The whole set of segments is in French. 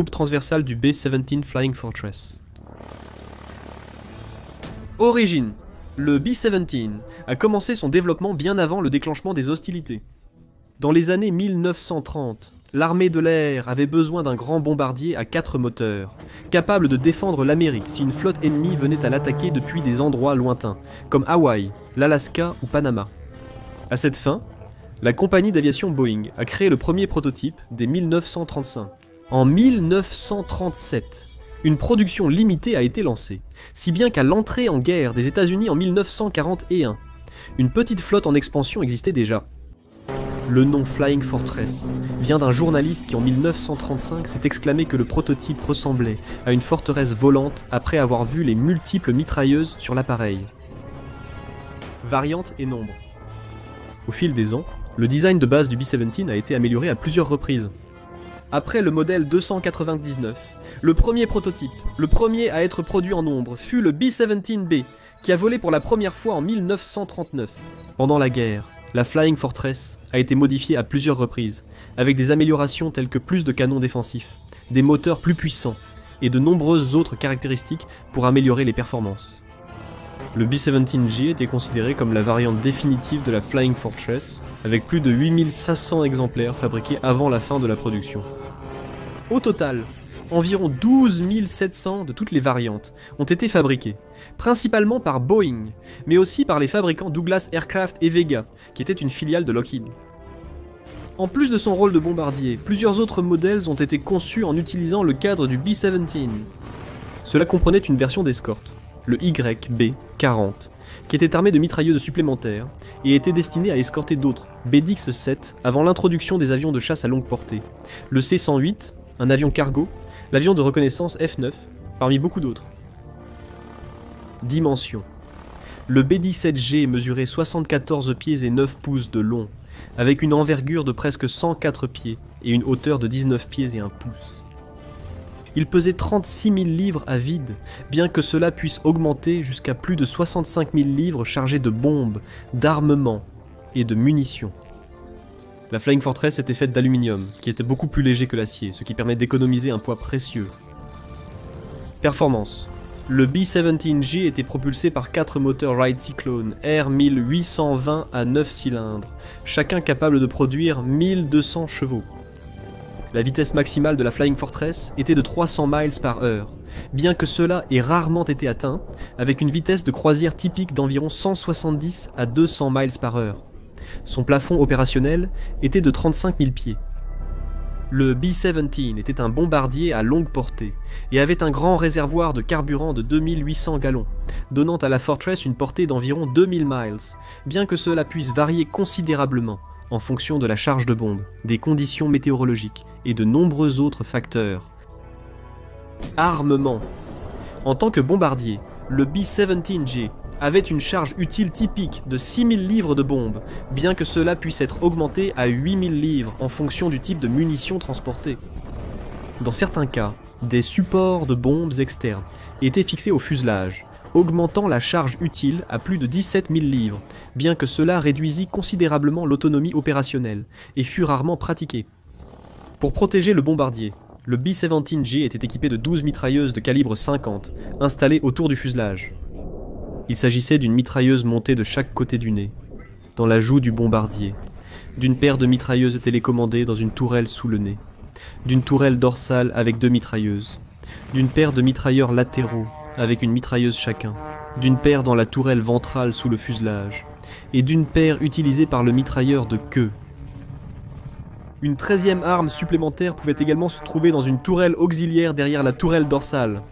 coupe transversale du B-17 Flying Fortress. Origine. Le B-17 a commencé son développement bien avant le déclenchement des hostilités. Dans les années 1930, l'armée de l'air avait besoin d'un grand bombardier à 4 moteurs, capable de défendre l'Amérique si une flotte ennemie venait à l'attaquer depuis des endroits lointains, comme Hawaï, l'Alaska ou Panama. À cette fin, la compagnie d'aviation Boeing a créé le premier prototype dès 1935. En 1937, une production limitée a été lancée, si bien qu'à l'entrée en guerre des États-Unis en 1941, une petite flotte en expansion existait déjà. Le nom Flying Fortress vient d'un journaliste qui en 1935 s'est exclamé que le prototype ressemblait à une forteresse volante après avoir vu les multiples mitrailleuses sur l'appareil. Variantes et nombres. Au fil des ans, le design de base du B-17 a été amélioré à plusieurs reprises. Après le modèle 299, le premier prototype, le premier à être produit en nombre, fut le B-17B, qui a volé pour la première fois en 1939. Pendant la guerre, la Flying Fortress a été modifiée à plusieurs reprises, avec des améliorations telles que plus de canons défensifs, des moteurs plus puissants, et de nombreuses autres caractéristiques pour améliorer les performances. Le B-17G était considéré comme la variante définitive de la Flying Fortress, avec plus de 8500 exemplaires fabriqués avant la fin de la production. Au total, environ 12 700 de toutes les variantes ont été fabriquées, principalement par Boeing, mais aussi par les fabricants Douglas Aircraft et Vega, qui étaient une filiale de Lockheed. En plus de son rôle de bombardier, plusieurs autres modèles ont été conçus en utilisant le cadre du B-17. Cela comprenait une version d'escorte, le YB-40, qui était armé de mitrailleuses supplémentaires et était destiné à escorter d'autres, BDX-7, avant l'introduction des avions de chasse à longue portée, le C-108, un avion cargo, l'avion de reconnaissance F-9, parmi beaucoup d'autres. Dimension. Le B-17G mesurait 74 pieds et 9 pouces de long, avec une envergure de presque 104 pieds et une hauteur de 19 pieds et 1 pouce. Il pesait 36 000 livres à vide, bien que cela puisse augmenter jusqu'à plus de 65 000 livres chargés de bombes, d'armements et de munitions. La Flying Fortress était faite d'aluminium, qui était beaucoup plus léger que l'acier, ce qui permet d'économiser un poids précieux. Performance. Le B-17G était propulsé par 4 moteurs Wright Cyclone R1820 à 9 cylindres, chacun capable de produire 1200 chevaux. La vitesse maximale de la Flying Fortress était de 300 miles par heure, bien que cela ait rarement été atteint, avec une vitesse de croisière typique d'environ 170 à 200 miles par heure. Son plafond opérationnel était de 35 000 pieds. Le B-17 était un bombardier à longue portée et avait un grand réservoir de carburant de 2800 gallons, donnant à la Fortress une portée d'environ 2000 miles, bien que cela puisse varier considérablement en fonction de la charge de bombe, des conditions météorologiques et de nombreux autres facteurs. Armement. En tant que bombardier, le B-17G avait une charge utile typique de 6000 livres de bombes, bien que cela puisse être augmenté à 8000 livres en fonction du type de munitions transportées. Dans certains cas, des supports de bombes externes étaient fixés au fuselage, augmentant la charge utile à plus de 17 000 livres, bien que cela réduisit considérablement l'autonomie opérationnelle et fut rarement pratiqué. Pour protéger le bombardier, le B-17G était équipé de 12 mitrailleuses de calibre 50, installées autour du fuselage. Il s'agissait d'une mitrailleuse montée de chaque côté du nez, dans la joue du bombardier, d'une paire de mitrailleuses télécommandées dans une tourelle sous le nez, d'une tourelle dorsale avec 2 mitrailleuses, d'une paire de mitrailleurs latéraux avec une mitrailleuse chacun, d'une paire dans la tourelle ventrale sous le fuselage, et d'une paire utilisée par le mitrailleur de queue. Une 13e arme supplémentaire pouvait également se trouver dans une tourelle auxiliaire derrière la tourelle dorsale.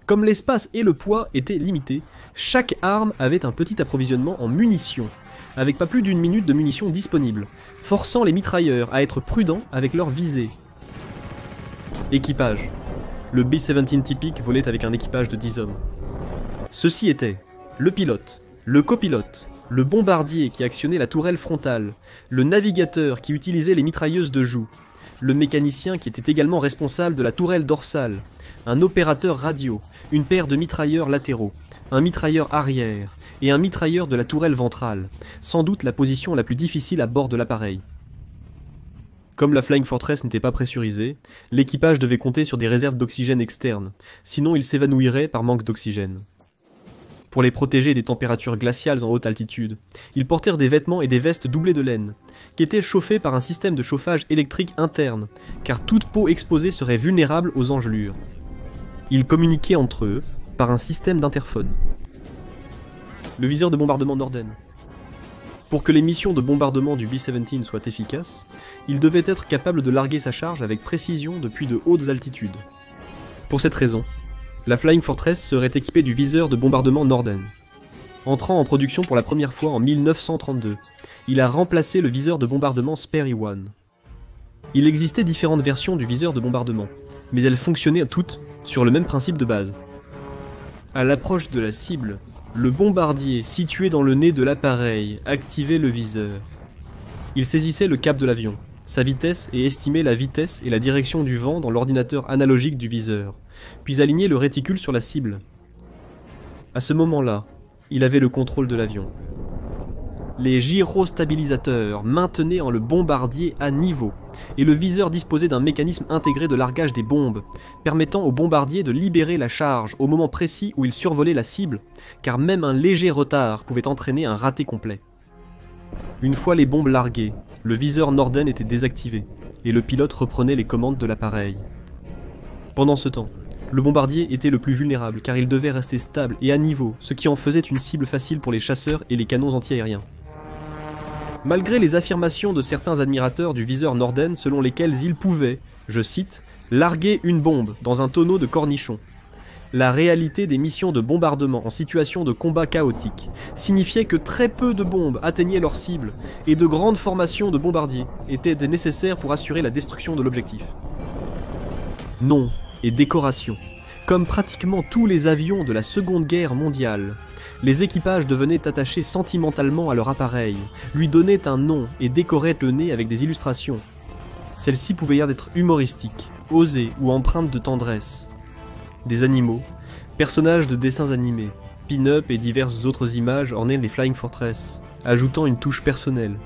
Comme l'espace et le poids étaient limités, chaque arme avait un petit approvisionnement en munitions, avec pas plus d'une minute de munitions disponibles, forçant les mitrailleurs à être prudents avec leur visée. Équipage. Le B-17 typique volait avec un équipage de 10 hommes. Ceux-ci étaient le pilote, le copilote, le bombardier qui actionnait la tourelle frontale, le navigateur qui utilisait les mitrailleuses de joue, le mécanicien qui était également responsable de la tourelle dorsale, un opérateur radio, une paire de mitrailleurs latéraux, un mitrailleur arrière et un mitrailleur de la tourelle ventrale, sans doute la position la plus difficile à bord de l'appareil. Comme la Flying Fortress n'était pas pressurisée, l'équipage devait compter sur des réserves d'oxygène externes, sinon ils s'évanouiraient par manque d'oxygène. Pour les protéger des températures glaciales en haute altitude, ils portèrent des vêtements et des vestes doublées de laine, qui étaient chauffés par un système de chauffage électrique interne, car toute peau exposée serait vulnérable aux engelures. Ils communiquaient entre eux par un système d'interphone. Le viseur de bombardement Norden. Pour que les missions de bombardement du B-17 soient efficaces, il devait être capable de larguer sa charge avec précision depuis de hautes altitudes. Pour cette raison, la Flying Fortress serait équipée du viseur de bombardement Norden. Entrant en production pour la première fois en 1932, il a remplacé le viseur de bombardement Sperry One. Il existait différentes versions du viseur de bombardement, mais elles fonctionnaient toutes sur le même principe de base. À l'approche de la cible, le bombardier, situé dans le nez de l'appareil, activait le viseur. Il saisissait le cap de l'avion, sa vitesse et estimait la vitesse et la direction du vent dans l'ordinateur analogique du viseur, puis alignait le réticule sur la cible. À ce moment-là, il avait le contrôle de l'avion. Les gyrostabilisateurs maintenaient le bombardier à niveau, et le viseur disposait d'un mécanisme intégré de largage des bombes, permettant au bombardier de libérer la charge au moment précis où il survolait la cible, car même un léger retard pouvait entraîner un raté complet. Une fois les bombes larguées, le viseur Norden était désactivé, et le pilote reprenait les commandes de l'appareil. Pendant ce temps, le bombardier était le plus vulnérable car il devait rester stable et à niveau, ce qui en faisait une cible facile pour les chasseurs et les canons antiaériens. Malgré les affirmations de certains admirateurs du viseur Norden selon lesquels il pouvait, je cite, « larguer une bombe dans un tonneau de cornichons », la réalité des missions de bombardement en situation de combat chaotique signifiait que très peu de bombes atteignaient leur cible et de grandes formations de bombardiers étaient nécessaires pour assurer la destruction de l'objectif. Nom et décoration. Comme pratiquement tous les avions de la Seconde Guerre mondiale, les équipages devenaient attachés sentimentalement à leur appareil, lui donnaient un nom et décoraient le nez avec des illustrations. Celles-ci pouvaient être humoristiques, osées ou empreintes de tendresse. Des animaux, personnages de dessins animés, pin-up et diverses autres images ornaient les Flying Fortress, ajoutant une touche personnelle,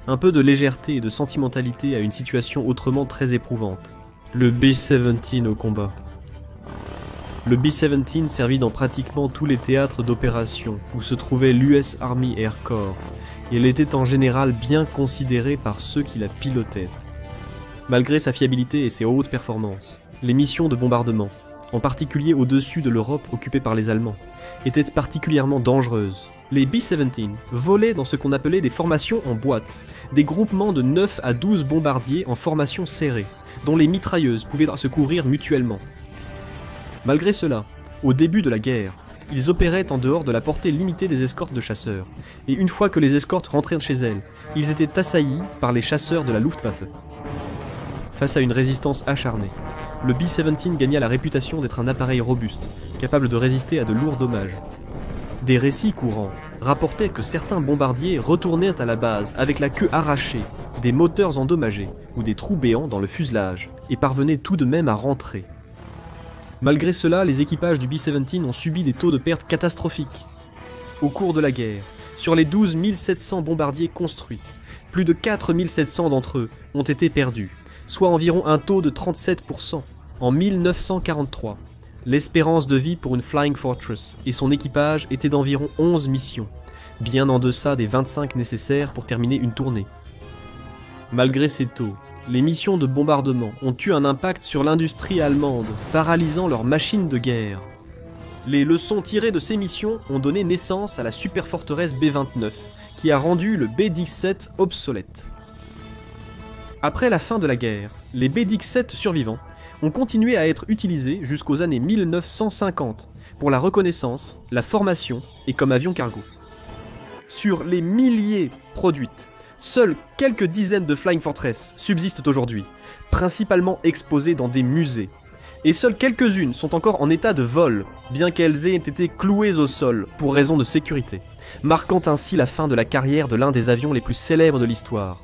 un peu de légèreté et de sentimentalité à une situation autrement très éprouvante. Le B-17 au combat. Le B-17 servit dans pratiquement tous les théâtres d'opération où se trouvait l'US Army Air Corps, et elle était en général bien considérée par ceux qui la pilotaient. Malgré sa fiabilité et ses hautes performances, les missions de bombardement, en particulier au-dessus de l'Europe occupée par les Allemands, étaient particulièrement dangereuses. Les B-17 volaient dans ce qu'on appelait des formations en boîte, des groupements de 9 à 12 bombardiers en formation serrée, dont les mitrailleuses pouvaient se couvrir mutuellement. Malgré cela, au début de la guerre, ils opéraient en dehors de la portée limitée des escortes de chasseurs, et une fois que les escortes rentraient chez elles, ils étaient assaillis par les chasseurs de la Luftwaffe. Face à une résistance acharnée, le B-17 gagna la réputation d'être un appareil robuste, capable de résister à de lourds dommages. Des récits courants rapportaient que certains bombardiers retournaient à la base avec la queue arrachée, des moteurs endommagés ou des trous béants dans le fuselage, et parvenaient tout de même à rentrer. Malgré cela, les équipages du B-17 ont subi des taux de perte catastrophiques. Au cours de la guerre, sur les 12 700 bombardiers construits, plus de 4 700 d'entre eux ont été perdus, soit environ un taux de 37%. En 1943, l'espérance de vie pour une Flying Fortress et son équipage était d'environ 11 missions, bien en deçà des 25 nécessaires pour terminer une tournée. Malgré ces taux, les missions de bombardement ont eu un impact sur l'industrie allemande, paralysant leurs machines de guerre. Les leçons tirées de ces missions ont donné naissance à la superforteresse B-29, qui a rendu le B-17 obsolète. Après la fin de la guerre, les B-17 survivants ont continué à être utilisés jusqu'aux années 1950 pour la reconnaissance, la formation et comme avion cargo. Sur les milliers produites, seules quelques dizaines de Flying Fortress subsistent aujourd'hui, principalement exposées dans des musées, et seules quelques-unes sont encore en état de vol, bien qu'elles aient été clouées au sol pour raison de sécurité, marquant ainsi la fin de la carrière de l'un des avions les plus célèbres de l'histoire.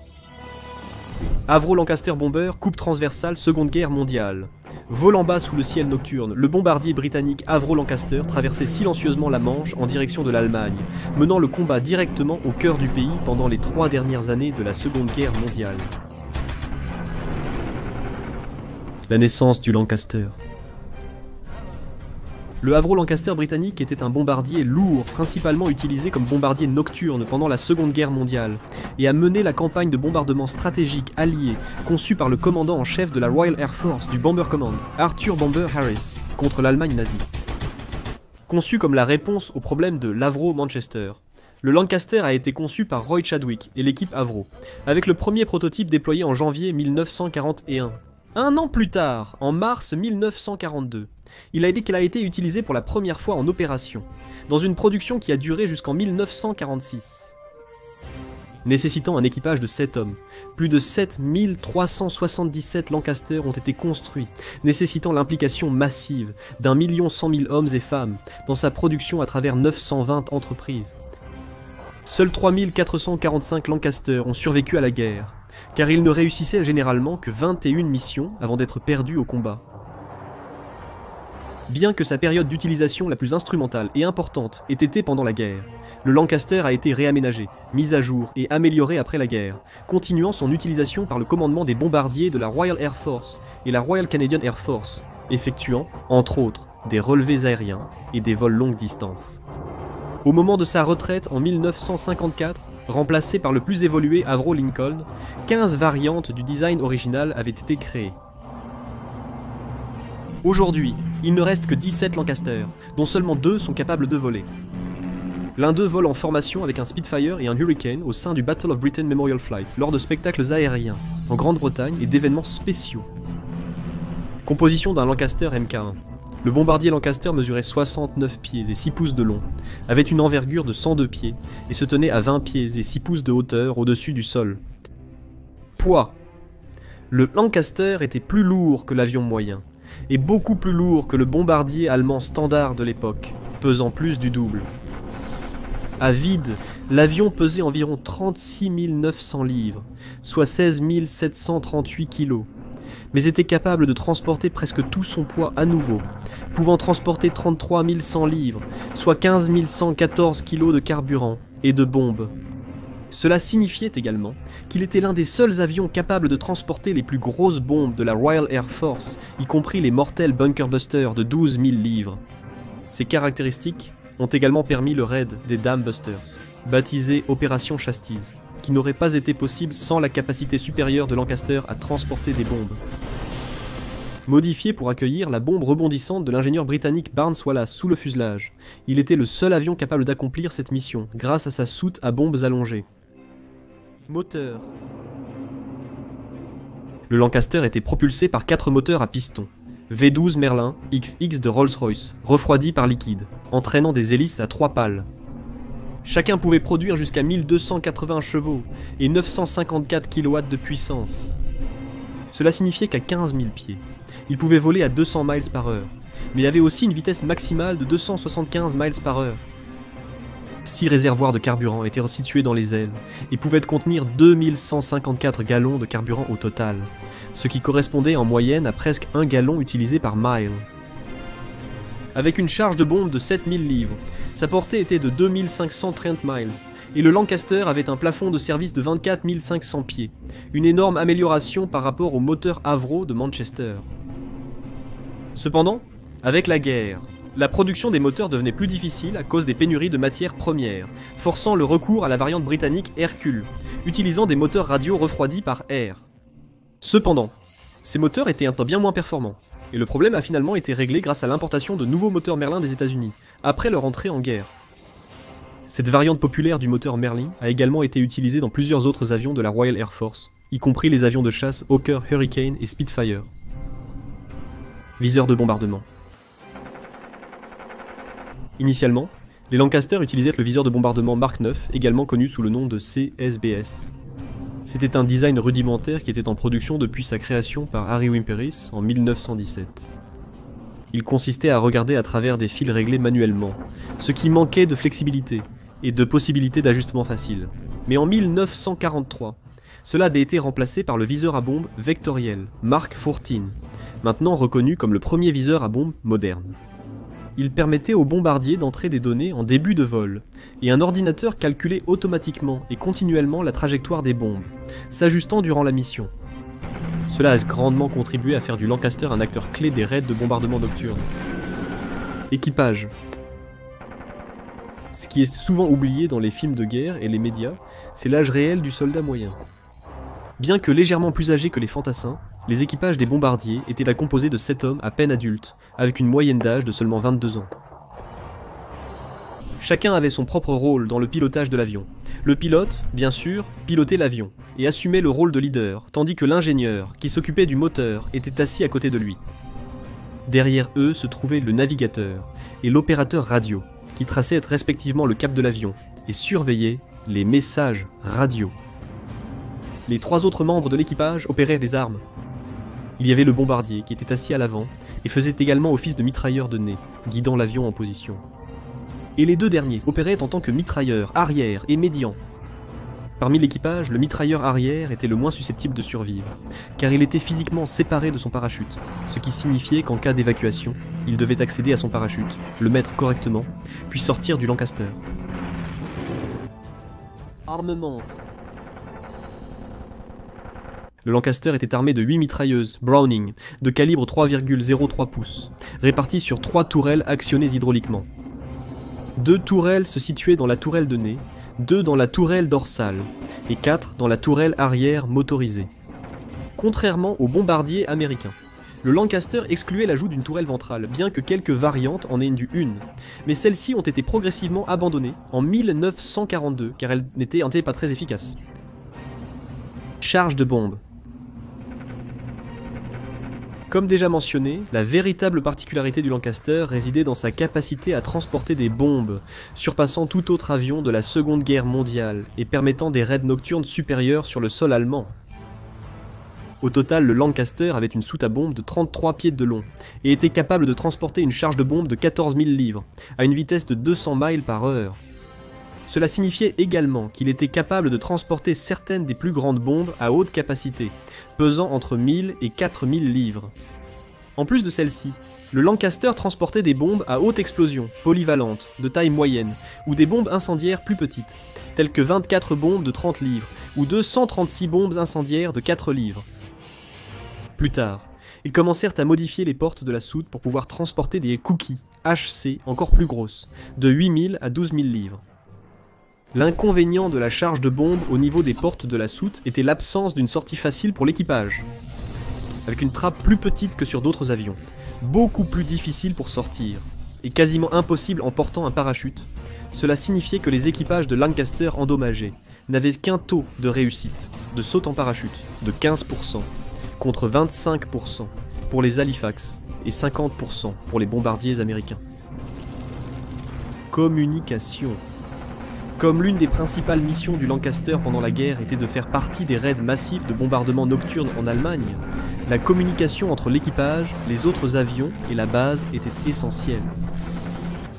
Avro Lancaster Bomber, coupe transversale, Seconde Guerre mondiale. Volant bas sous le ciel nocturne, le bombardier britannique Avro Lancaster traversait silencieusement la Manche en direction de l'Allemagne, menant le combat directement au cœur du pays pendant les 3 dernières années de la Seconde Guerre mondiale. La naissance du Lancaster. Le Avro Lancaster britannique était un bombardier lourd, principalement utilisé comme bombardier nocturne pendant la Seconde Guerre mondiale, et a mené la campagne de bombardement stratégique allié conçue par le commandant en chef de la Royal Air Force du Bomber Command, Arthur Bomber Harris, contre l'Allemagne nazie. Conçu comme la réponse au problème de l'Avro Manchester, le Lancaster a été conçu par Roy Chadwick et l'équipe Avro, avec le premier prototype déployé en janvier 1941. Un an plus tard, en mars 1942, il a été utilisé pour la première fois en opération, dans une production qui a duré jusqu'en 1946. Nécessitant un équipage de 7 hommes, plus de 7377 Lancaster ont été construits, nécessitant l'implication massive d'1 100 000 hommes et femmes dans sa production à travers 920 entreprises. Seuls 3445 Lancaster ont survécu à la guerre, car ils ne réussissaient généralement que 21 missions avant d'être perdus au combat. Bien que sa période d'utilisation la plus instrumentale et importante ait été pendant la guerre, le Lancaster a été réaménagé, mis à jour et amélioré après la guerre, continuant son utilisation par le commandement des bombardiers de la Royal Air Force et la Royal Canadian Air Force, effectuant, entre autres, des relevés aériens et des vols longue distance. Au moment de sa retraite en 1954, remplacé par le plus évolué Avro Lincoln, 15 variantes du design original avaient été créées. Aujourd'hui, il ne reste que 17 Lancaster, dont seulement 2 sont capables de voler. L'un d'eux vole en formation avec un Spitfire et un Hurricane au sein du Battle of Britain Memorial Flight, lors de spectacles aériens, en Grande-Bretagne et d'événements spéciaux. Composition d'un Lancaster Mk1. Le bombardier Lancaster mesurait 69 pieds et 6 pouces de long, avait une envergure de 102 pieds et se tenait à 20 pieds et 6 pouces de hauteur au-dessus du sol. Poids. Le Lancaster était plus lourd que l'avion moyen, et beaucoup plus lourd que le bombardier allemand standard de l'époque, pesant plus du double. À vide, l'avion pesait environ 36 900 livres, soit 16 738 kilos, mais était capable de transporter presque tout son poids à nouveau, pouvant transporter 33 100 livres, soit 15 114 kilos de carburant et de bombes. Cela signifiait également qu'il était l'un des seuls avions capables de transporter les plus grosses bombes de la Royal Air Force, y compris les mortels Bunker Buster de 12 000 livres. Ces caractéristiques ont également permis le raid des Dam Busters, baptisé Opération Chastise, qui n'aurait pas été possible sans la capacité supérieure de Lancaster à transporter des bombes. Modifié pour accueillir la bombe rebondissante de l'ingénieur britannique Barnes Wallace sous le fuselage, il était le seul avion capable d'accomplir cette mission grâce à sa soute à bombes allongées. Moteur. Le Lancaster était propulsé par 4 moteurs à piston, V12 Merlin XX de Rolls-Royce, refroidis par liquide, entraînant des hélices à 3 pales. Chacun pouvait produire jusqu'à 1280 chevaux et 954 kW de puissance. Cela signifiait qu'à 15 000 pieds, il pouvait voler à 200 miles par heure, mais il avait aussi une vitesse maximale de 275 miles par heure. 6 réservoirs de carburant étaient situés dans les ailes et pouvaient contenir 2154 gallons de carburant au total, ce qui correspondait en moyenne à presque 1 gallon utilisé par mile. Avec une charge de bombe de 7000 livres, sa portée était de 2530 miles, et le Lancaster avait un plafond de service de 24 500 pieds, une énorme amélioration par rapport au moteur Avro de Manchester. Cependant, avec la guerre, la production des moteurs devenait plus difficile à cause des pénuries de matières premières, forçant le recours à la variante britannique Hercule, utilisant des moteurs radio refroidis par air. Cependant, ces moteurs étaient un temps bien moins performants, et le problème a finalement été réglé grâce à l'importation de nouveaux moteurs Merlin des États-Unis, après leur entrée en guerre. Cette variante populaire du moteur Merlin a également été utilisée dans plusieurs autres avions de la Royal Air Force, y compris les avions de chasse Hawker Hurricane et Spitfire. Viseur de bombardement. Initialement, les Lancaster utilisaient le viseur de bombardement Mark IX, également connu sous le nom de CSBS. C'était un design rudimentaire qui était en production depuis sa création par Harry Wimperis en 1917. Il consistait à regarder à travers des fils réglés manuellement, ce qui manquait de flexibilité et de possibilités d'ajustement facile. Mais en 1943, cela a été remplacé par le viseur à bombe vectoriel Mark XIV, maintenant reconnu comme le premier viseur à bombe moderne. Il permettait au bombardier d'entrer des données en début de vol, et un ordinateur calculait automatiquement et continuellement la trajectoire des bombes, s'ajustant durant la mission. Cela a grandement contribué à faire du Lancaster un acteur clé des raids de bombardement nocturne. Équipage. Ce qui est souvent oublié dans les films de guerre et les médias, c'est l'âge réel du soldat moyen. Bien que légèrement plus âgés que les fantassins, les équipages des bombardiers étaient là composés de 7 hommes à peine adultes, avec une moyenne d'âge de seulement 22 ans. Chacun avait son propre rôle dans le pilotage de l'avion. Le pilote, bien sûr, pilotait l'avion, et assumait le rôle de leader, tandis que l'ingénieur, qui s'occupait du moteur, était assis à côté de lui. Derrière eux se trouvait le navigateur et l'opérateur radio, qui traçaient respectivement le cap de l'avion, et surveillaient les messages radio. Les 3 autres membres de l'équipage opéraient les armes. Il y avait le bombardier, qui était assis à l'avant, et faisait également office de mitrailleur de nez, guidant l'avion en position. Et les 2 derniers opéraient en tant que mitrailleurs arrière et médian. Parmi l'équipage, le mitrailleur arrière était le moins susceptible de survivre, car il était physiquement séparé de son parachute, ce qui signifiait qu'en cas d'évacuation, il devait accéder à son parachute, le mettre correctement, puis sortir du Lancaster. Armement. Le Lancaster était armé de 8 mitrailleuses Browning de calibre 3,03 pouces, réparties sur 3 tourelles actionnées hydrauliquement. 2 tourelles se situaient dans la tourelle de nez, 2 dans la tourelle dorsale, et 4 dans la tourelle arrière motorisée. Contrairement aux bombardiers américains, le Lancaster excluait l'ajout d'une tourelle ventrale, bien que quelques variantes en aient eu une, mais celles-ci ont été progressivement abandonnées en 1942, car elles n'étaient pas très efficaces. Charge de bombe. Comme déjà mentionné, la véritable particularité du Lancaster résidait dans sa capacité à transporter des bombes, surpassant tout autre avion de la Seconde Guerre mondiale et permettant des raids nocturnes supérieurs sur le sol allemand. Au total, le Lancaster avait une soute à bombe de 33 pieds de long et était capable de transporter une charge de bombe de 14 000 livres, à une vitesse de 200 miles par heure. Cela signifiait également qu'il était capable de transporter certaines des plus grandes bombes à haute capacité, pesant entre 1000 et 4000 livres. En plus de celles-ci, le Lancaster transportait des bombes à haute explosion, polyvalentes, de taille moyenne, ou des bombes incendiaires plus petites, telles que 24 bombes de 30 livres, ou 236 bombes incendiaires de 4 livres. Plus tard, ils commencèrent à modifier les portes de la soute pour pouvoir transporter des cookies, HC, encore plus grosses, de 8000 à 12 000 livres. L'inconvénient de la charge de bombe au niveau des portes de la soute était l'absence d'une sortie facile pour l'équipage. Avec une trappe plus petite que sur d'autres avions, beaucoup plus difficile pour sortir, et quasiment impossible en portant un parachute, cela signifiait que les équipages de Lancaster endommagés n'avaient qu'un taux de réussite, de saut en parachute, de 15%, contre 25% pour les Halifax et 50% pour les bombardiers américains. Communication. Comme l'une des principales missions du Lancaster pendant la guerre était de faire partie des raids massifs de bombardement nocturne en Allemagne, la communication entre l'équipage, les autres avions et la base était essentielle.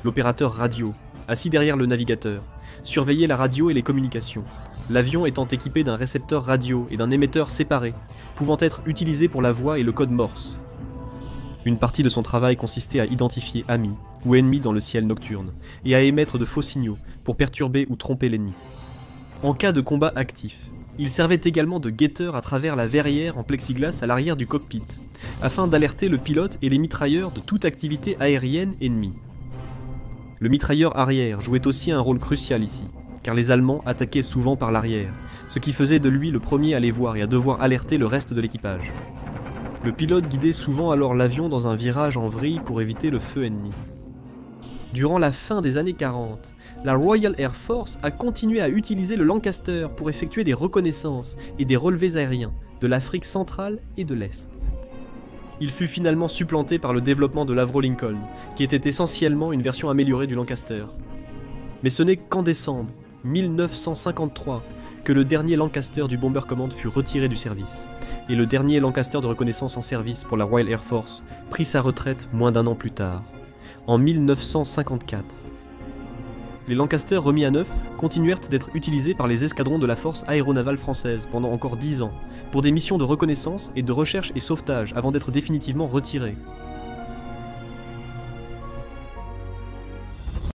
L'opérateur radio, assis derrière le navigateur, surveillait la radio et les communications, l'avion étant équipé d'un récepteur radio et d'un émetteur séparé, pouvant être utilisé pour la voix et le code Morse. Une partie de son travail consistait à identifier amis ou ennemis dans le ciel nocturne, et à émettre de faux signaux pour perturber ou tromper l'ennemi. En cas de combat actif, il servait également de guetteur à travers la verrière en plexiglas à l'arrière du cockpit, afin d'alerter le pilote et les mitrailleurs de toute activité aérienne ennemie. Le mitrailleur arrière jouait aussi un rôle crucial ici, car les Allemands attaquaient souvent par l'arrière, ce qui faisait de lui le premier à les voir et à devoir alerter le reste de l'équipage. Le pilote guidait souvent alors l'avion dans un virage en vrille pour éviter le feu ennemi. Durant la fin des années 40, la Royal Air Force a continué à utiliser le Lancaster pour effectuer des reconnaissances et des relevés aériens de l'Afrique centrale et de l'Est. Il fut finalement supplanté par le développement de l'Avro Lincoln, qui était essentiellement une version améliorée du Lancaster. Mais ce n'est qu'en décembre 1953 que le dernier Lancaster du Bomber Command fut retiré du service, et le dernier Lancaster de reconnaissance en service pour la Royal Air Force prit sa retraite moins d'un an plus tard, en 1954. Les Lancaster remis à neuf continuèrent d'être utilisés par les escadrons de la force aéronavale française pendant encore 10 ans, pour des missions de reconnaissance et de recherche et sauvetage avant d'être définitivement retirés.